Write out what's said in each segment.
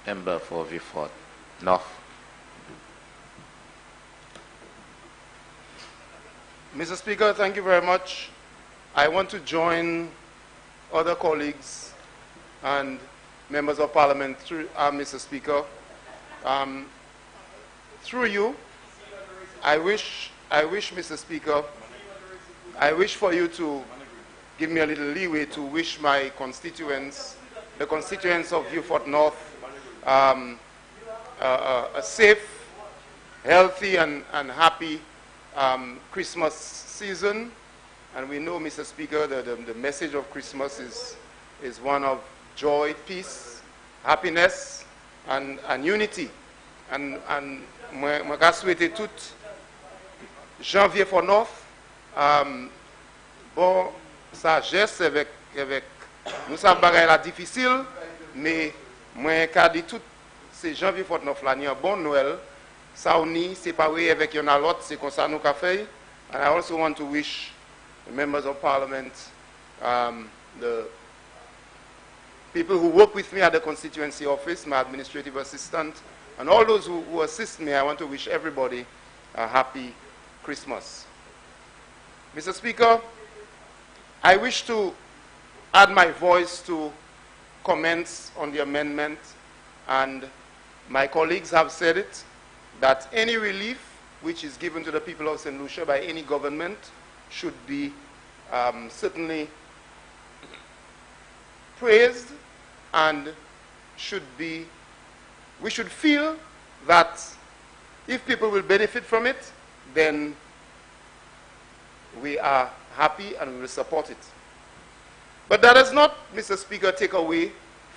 Member for Vieux-Fort North. Mr. Speaker, thank you very much. I want to join other colleagues and members of Parliament through, Mr. Speaker. Through you, I wish, Mr. Speaker, I wish for you to give me a little leeway to wish my constituents, the constituents of Vieux-Fort North, a safe, healthy, and happy Christmas season. And we know, Mr. Speaker, the message of Christmas is one of joy, peace, happiness, and unity. And moi souhaite tout janvier for North, bon sagesse avec nous savons bagay la difficile, mais moi ka dit tout ces janvier for North là ni un bon Noël, ça uni séparé avec yon l'autre, c'est comme ça nous ka fait. And I also want to wish the members of Parliament, the people who work with me at the constituency office, my administrative assistant, and all those who assist me, I want to wish everybody a happy Christmas. Mr. Speaker, I wish to add my voice to comments on the amendment, and my colleagues have said it, that any relief which is given to the people of St. Lucia by any government should be certainly praised, and we should feel that if people will benefit from it, then we are happy and we will support it. But that does not, Mr. Speaker, take away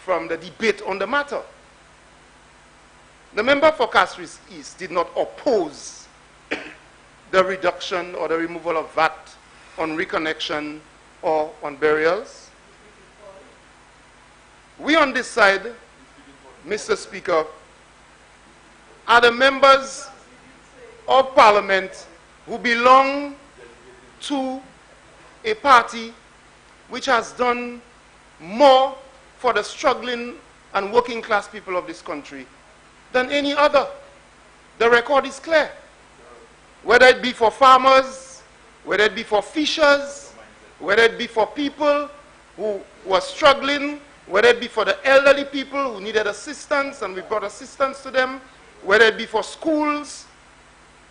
from the debate on the matter. The member for Castries East did not oppose the reduction or the removal of VAT on reconnection or on burials. We on this side, Mr. Speaker, are the members of Parliament who belong to a party which has done more for the struggling and working class people of this country than any other. The record is clear. Whether it be for farmers, whether it be for fishers, whether it be for people who were struggling, whether it be for the elderly people who needed assistance and we brought assistance to them, whether it be for schools,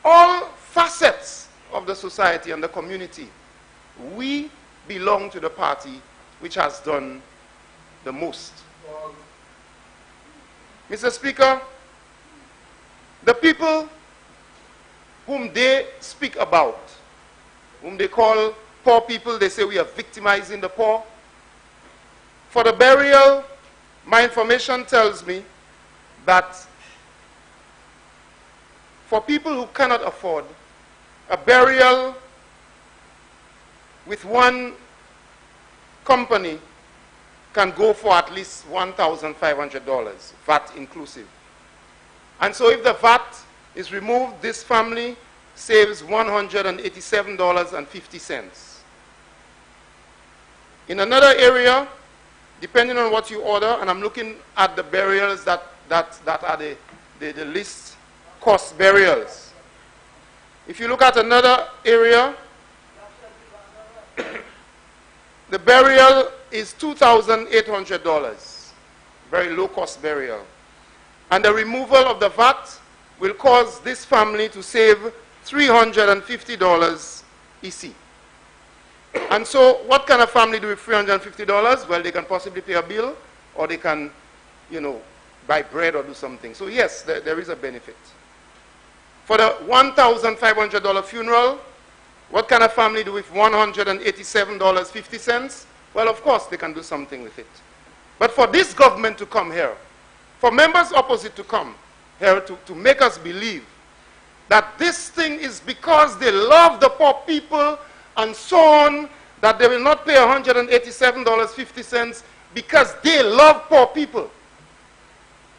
all facets of the society and the community, we belong to the party which has done the most. Mr. Speaker, the people whom they speak about, whom they call poor people, they say we are victimizing the poor. For the burial, my information tells me that for people who cannot afford a burial with one company can go for at least $1,500, VAT inclusive. And so if the VAT is removed, this family saves $187.50. In another area, depending on what you order, and I'm looking at the burials that are the least cost burials. If you look at another area, the burial is $2,800, very low cost burial. And the removal of the VAT will cause this family to save $350 EC. And so what can a family do with $350? Well, they can possibly pay a bill, or they can, buy bread or do something. So yes, there is a benefit. For the $1,500 funeral, what can a family do with $187.50? Well, of course, they can do something with it. But for this government to come here, for members opposite to come here to make us believe that this thing is because they love the poor people and so on, that they will not pay $187.50 because they love poor people.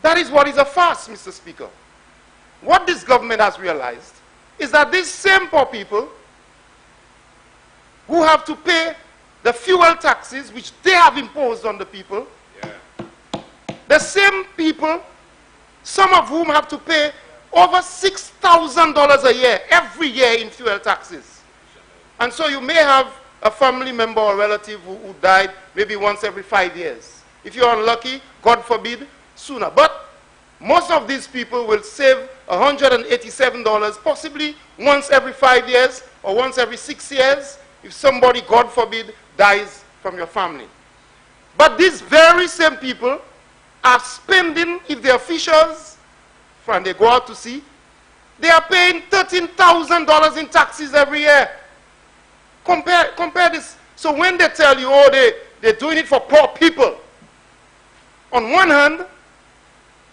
That is what is a farce, Mr. Speaker. What this government has realized is that these same poor people who have to pay the fuel taxes which they have imposed on the people, the same people some of whom have to pay over $6,000 a year, every year in fuel taxes. And so you may have a family member or relative who died maybe once every 5 years. If you're unlucky, God forbid, sooner. But most of these people will save $187, possibly once every 5 years or once every 6 years, if somebody, God forbid, dies from your family. But these very same people are spending, if they're fishers, and they go out to sea, they are paying $13,000 in taxes every year. Compare this. So when they tell you, oh, they're doing it for poor people, on one hand,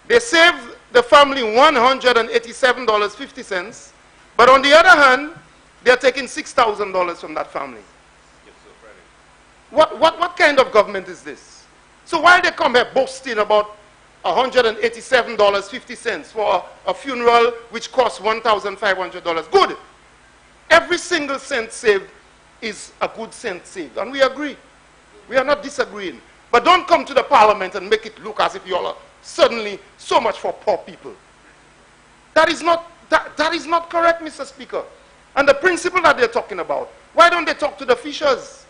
they save the family $187.50, but on the other hand, they're taking $6,000 from that family. What kind of government is this? So while they come here boasting about $187.50 for a funeral which costs $1,500, good. Every single cent saved is a good cent saved, and we agree. We are not disagreeing. But don't come to the parliament and make it look as if you all are suddenly so much for poor people. That is not correct, Mr. Speaker. And the principle that they're talking about, why don't they talk to the fishers?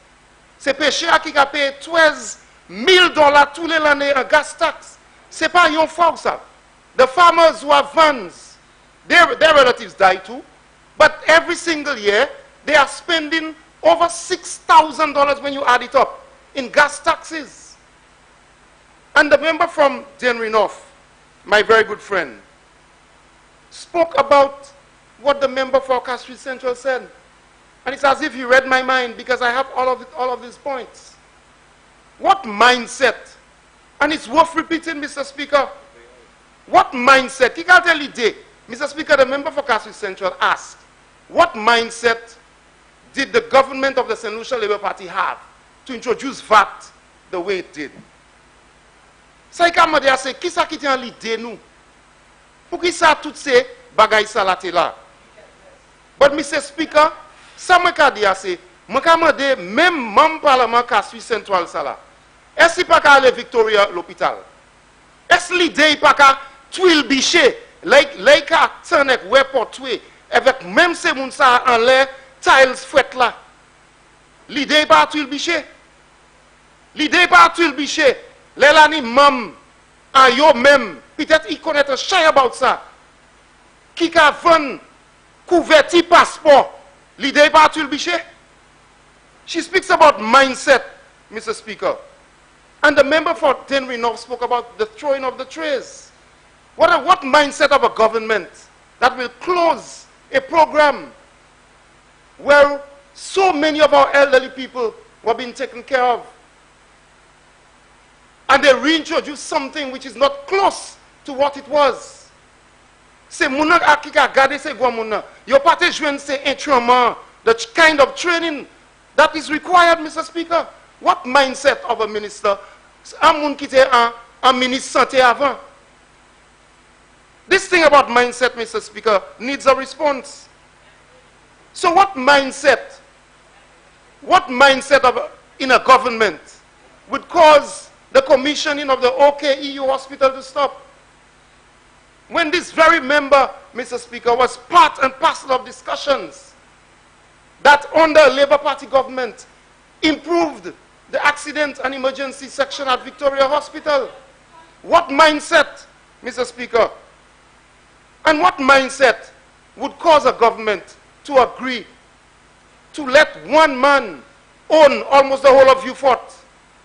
C'est pêcheur qui a payé $12,000 tous les années en gas tax. C'est pas yon faute ça. The farmers who have vans, their relatives die too, but every single year they are spending over $6,000 when you add it up in gas taxes. And the member from Denry North, my very good friend, spoke about what the member for Castries Central said. And it's as if he read my mind, because I have all of these points. What mindset? And it's worth repeating, Mr. Speaker. What mindset? He can't tell you day. Mr. Speaker, the member for Castries Central asked, what mindset did the government of the St. Lucia Labour Party have to introduce VAT the way it did? Ça y kamade a se, qui ça qui tient l'idée nous? Pour qui ça tout ces bagailles ça là là? But Mr. Speaker, ça me ka di a se, me ka mande même membre parlement Castries Central ça là. Est-ce qu'il pas qu'à aller Victoria l'hôpital? Est-ce l'idée pas qu'à tuile biché, like à Tanek ouais pour tuer avec même ces moun ça en l'air tiles fouette là. L'idée pas tuile biché. L'idée pas tuile biché. Les lani mam en yo même peut-être ils connaissent un shy about ça. Qui ka vend couverti passeport. L'idée pas tuile biché. She speaks about mindset, Mr. Speaker. And the member for Denry North spoke about the throwing of the trays. What mindset of a government that will close a program where so many of our elderly people were being taken care of, and they reintroduce something which is not close to what it was. C'est mouna qui a gardé ces gwa mouna. Yo pas te joindre ces instruments, the kind of training that is required, Mr. Speaker. What mindset of a minister? Un moun qui était un ministre santé avant. This thing about mindset, Mr. Speaker, needs a response. So what mindset in a government would cause the commissioning of the OKEU hospital to stop? When this very member, Mr. Speaker, was part and parcel of discussions that under a Labour Party government improved the accident and emergency section at Victoria Hospital. What mindset, Mr. Speaker? And what mindset would cause a government to agree to let one man own almost the whole of Beaufort?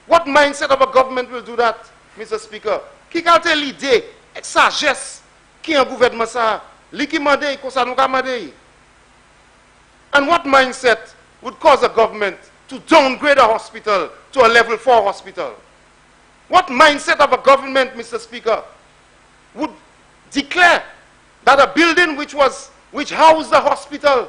What mindset of a government will do that, Mr. Speaker? Qui a l'idée, sagesse, qui est un gouvernement ça, li qui mande, qu'on ça nous mande. And what mindset would cause a government to downgrade a hospital to a level 4 hospital? What mindset of a government, Mr. Speaker, would declare that a building which housed the hospital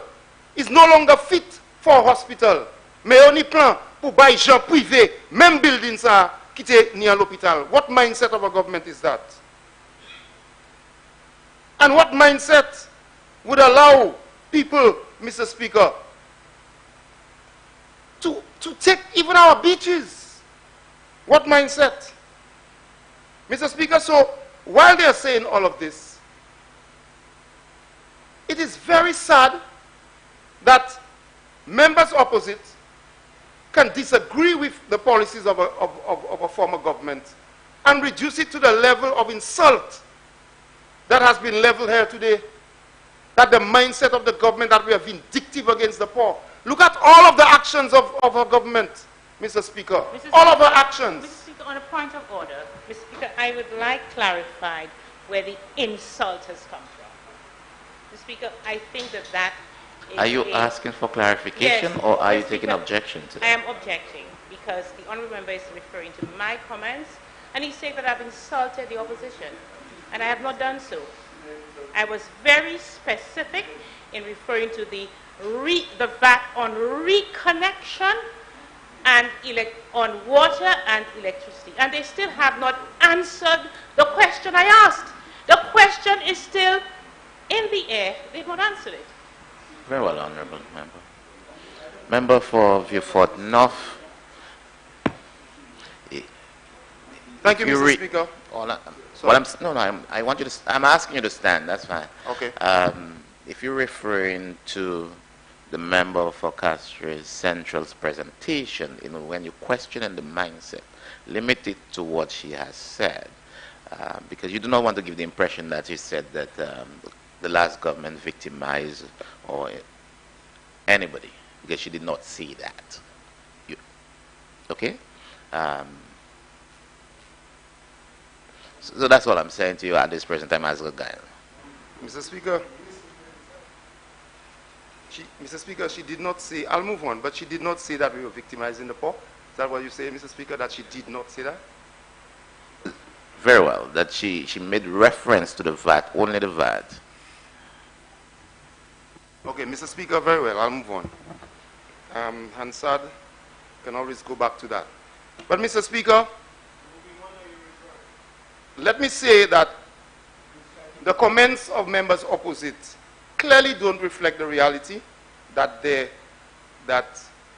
is no longer fit for a hospital, mais on y plan pour bailler gens privés, même building ça qui était near l'hôpital? What mindset of a government is that? And what mindset would allow people, Mr. Speaker, to take even our beaches? What mindset? Mr. Speaker, so while they are saying all of this, it is very sad that members opposite can disagree with the policies of a former government and reduce it to the level of insult that has been leveled here today. That the mindset of the government that we are vindictive against the poor. Look at all of the actions of our government, Mr. Speaker. All of our actions. Mr. Speaker, on a point of order, Mr. Speaker, I would like clarified where the insult has come from. Mr. Speaker, I think that is Are you asking for clarification, Yes, or are you Mr. taking Speaker, objection to I that? am objecting because the honourable member is referring to my comments and he's saying that I've insulted the opposition, and I have not done so. I was very specific in referring to the VAT on reconnection and on water and electricity, and they still have not answered the question I asked. The question is still in the air. They've not answered it. Very well, honourable member. Member for Vieux-Fort North. Thank you, Mr. Speaker. I want you to. I'm asking you to stand. That's fine. Okay. If you're referring to the member for Castries Central's presentation, when you question the mindset, limit it to what she has said, because you do not want to give the impression that she said that the last government victimized or anybody, because she did not see that. Okay? So that's what I'm saying to you at this present time as a guy. Mr. Speaker, she did not say, I'll move on, but she did not say that we were victimizing the poor. Is that what you say, Mr. Speaker, that she did not say that? Very well, that she made reference to the VAT, only the VAT. Okay, Mr. Speaker, very well, I'll move on. Hansard can always go back to that. But Mr. Speaker, let me say that the comments of members opposite clearly don't reflect the reality that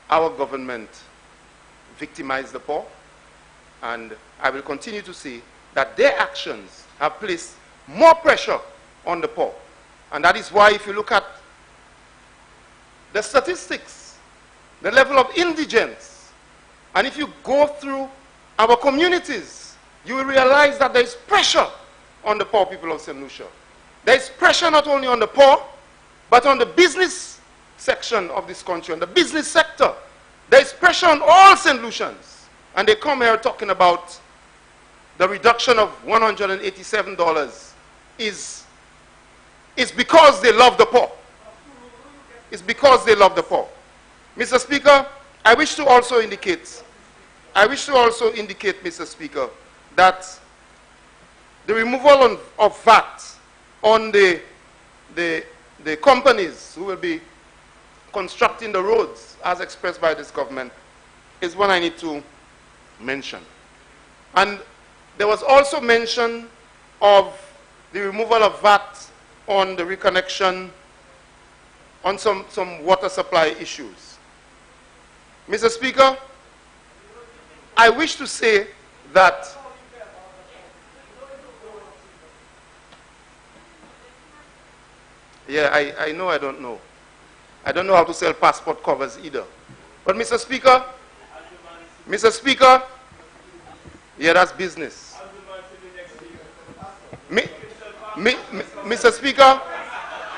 our government victimized the poor. And I will continue to say that their actions have placed more pressure on the poor. And that is why if you look at the statistics, the level of indigence, and if you go through our communities, you will realize that there is pressure on the poor people of St. Lucia. There is pressure not only on the poor, but on the business section of this country, on the business sector. There is pressure on all St. Lucians. And they come here talking about the reduction of $187 is because they love the poor. It's because they love the poor. Mr. Speaker, I wish to also indicate, Mr. Speaker, that the removal of VAT on the companies who will be constructing the roads as expressed by this government is one I need to mention. And there was also mention of the removal of VAT on the reconnection on some water supply issues. Mr. Speaker, I wish to say that I know I don't know. I don't know how to sell passport covers either. But Mr. Speaker, yeah, that's business. Mr. Speaker,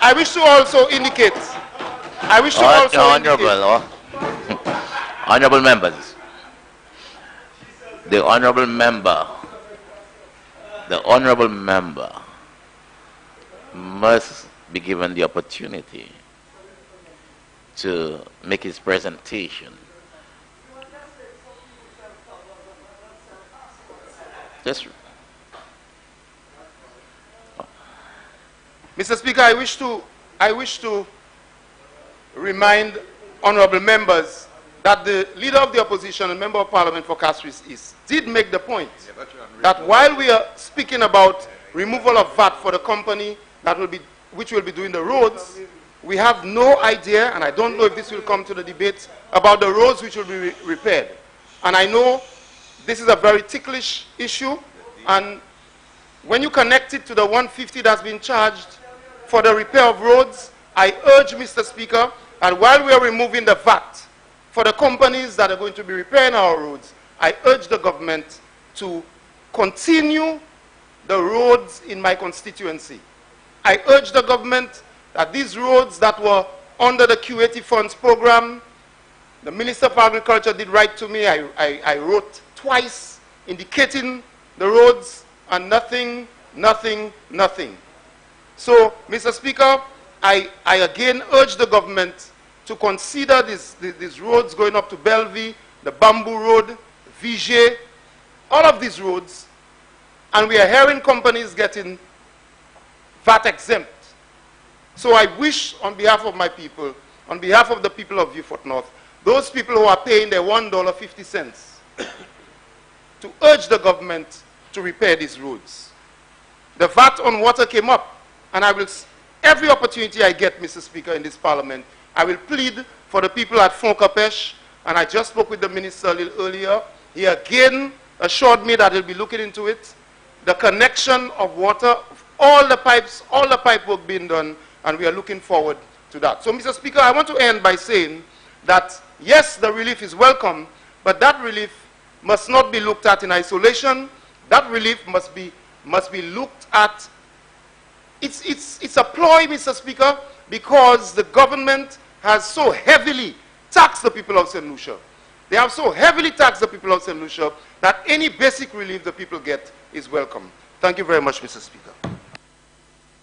I wish to also indicate, Honorable members, the honorable member must be given the opportunity to make his presentation. Just Mr. Speaker, I wish to remind honorable members that the leader of the opposition and member of parliament for Castries East did make the point that while we are speaking about removal of VAT for the company which will be doing the roads, we have no idea, and I don't know if this will come to the debate, about the roads which will be repaired. And I know this is a very ticklish issue, and when you connect it to the 150 that's been charged for the repair of roads, I urge, Mr. Speaker, that while we are removing the VAT for the companies that are going to be repairing our roads, I urge the government to continue the roads in my constituency. I urge the government that these roads that were under the Q80 funds program, the Minister for Agriculture did write to me. I wrote twice indicating the roads, and nothing. So, Mr. Speaker, I again urge the government to consider these roads going up to Bellevue, the Bamboo Road, Vigier, all of these roads, and we are hearing companies getting VAT exempt. So I wish, on behalf of my people, on behalf of the people of Beaufort North, those people who are paying their $1.50 to urge the government to repair these roads. The VAT on water came up, and I will, every opportunity I get, Mr. Speaker, in this parliament, I will plead for the people at Foncapesh, and I just spoke with the minister a little earlier. He again assured me that he'll be looking into it. The connection of water, all the pipe work being done, and we are looking forward to that. So, Mr. Speaker, I want to end by saying that, yes, the relief is welcome, but that relief must not be looked at in isolation. That relief must be looked at. It's a ploy, Mr. Speaker, because the government has so heavily taxed the people of St. Lucia. They have so heavily taxed the people of St. Lucia that any basic relief the people get is welcome. Thank you very much, Mr. Speaker.